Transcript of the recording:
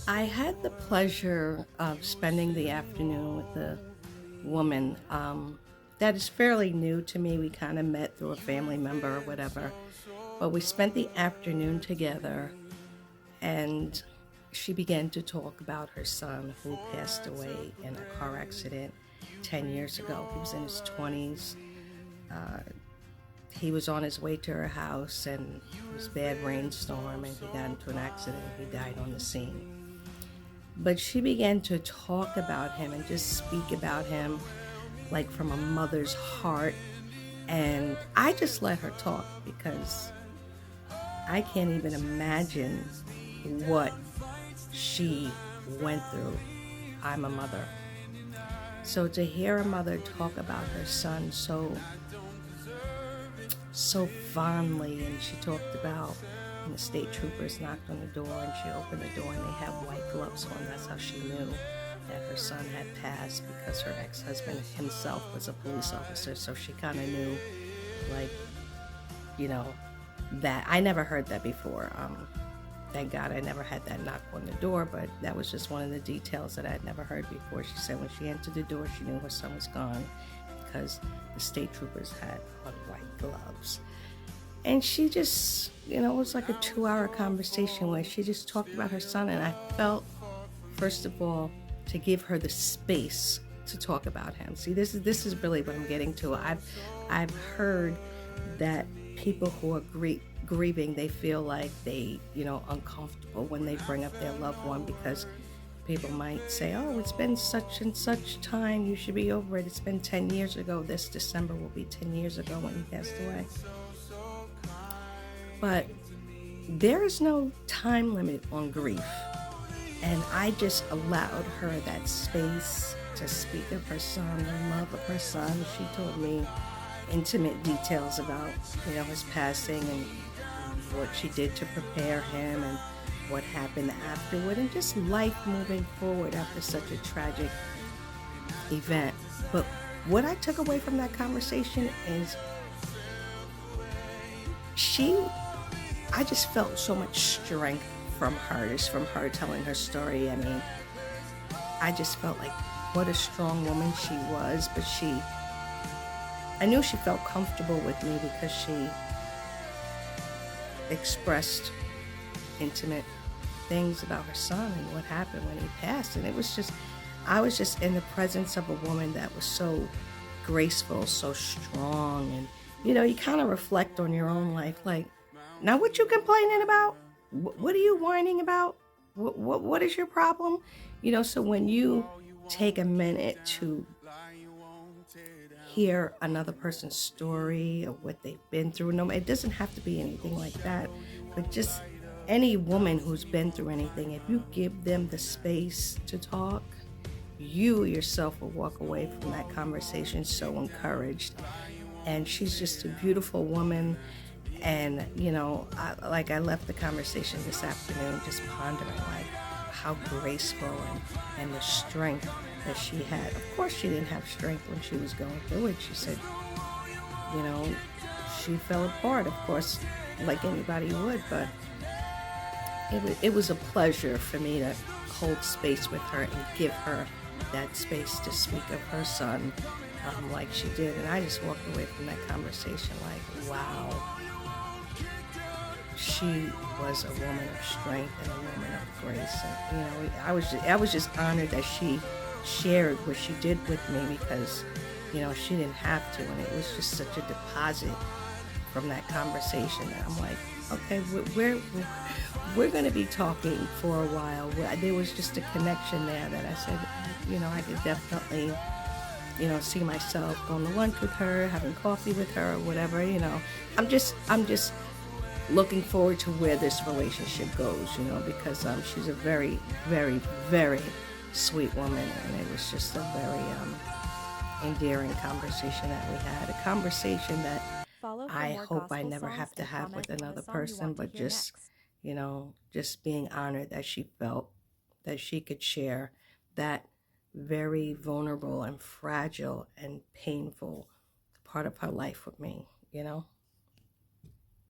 I had the pleasure of spending the afternoon with a woman that is fairly new to me. We kind of met through a family member or whatever, but we spent the afternoon together and she began to talk about her son who passed away in a car accident 10 years ago. He was in his 20s. Uh, he was on his way to her house and it was a bad rainstorm and he got into an accident. He died on the scene. But she began to talk about him and just speak about him like from a mother's heart. And I just let her talk because I can't even imagine what she went through. I'm a mother. So to hear a mother talk about her son so fondly, and she talked about when the state troopers knocked on the door and she opened the door and they had white gloves on. That's how she knew that her son had passed, because her ex-husband himself was a police officer. So she kind of knew, like, you know, that I never heard that before. Thank God I never had that knock on the door, but that was just one of the details that I had never heard before. She said when she entered the door, she knew her son was gone because the state troopers had on white gloves. And she just, it was like a 2-hour conversation where she just talked about her son. And I felt, first of all, to give her the space to talk about him. See, this is really what I'm getting to. I've heard that people who are grieving, they feel like they, uncomfortable when they bring up their loved one, because people might say, oh, it's been such and such time, you should be over it. It's been 10 years ago. This December will be 10 years ago when he passed away. But there is no time limit on grief. And I just allowed her that space to speak of her son, the love of her son. She told me intimate details about, his passing and what she did to prepare him and what happened afterward, and just life moving forward after such a tragic event. But what I took away from that conversation is I just felt so much strength from her, just from her telling her story. I mean, I just felt like what a strong woman she was, but I knew she felt comfortable with me because she expressed intimate things about her son and what happened when he passed. And I was just in the presence of a woman that was so graceful, so strong. And, you kind of reflect on your own life, like, now what you complaining about? What are you whining about? What is your problem? So when you take a minute to hear another person's story or what they've been through, no, it doesn't have to be anything like that, but just any woman who's been through anything, if you give them the space to talk, you yourself will walk away from that conversation so encouraged. And she's just a beautiful woman. And, I left the conversation this afternoon just pondering, like, how graceful and the strength that she had. Of course, she didn't have strength when she was going through it. She said, she fell apart, of course, like anybody would. But it was a pleasure for me to hold space with her and give her that space to speak of her son like she did. And I just walked away from that conversation like, wow. She was a woman of strength and a woman of grace. And, I was just honored that she shared what she did with me, because, she didn't have to. And it was just such a deposit from that conversation that I'm like, okay, we're going to be talking for a while. There was just a connection there that I said, I could definitely, see myself going to lunch with her, having coffee with her, or whatever. I'm just looking forward to where this relationship goes, because she's a very, very, very sweet woman, and it was just a very endearing conversation that we had, a conversation that I hope I never have to have with another person, but just, just being honored that she felt that she could share that very vulnerable and fragile and painful part of her life with me.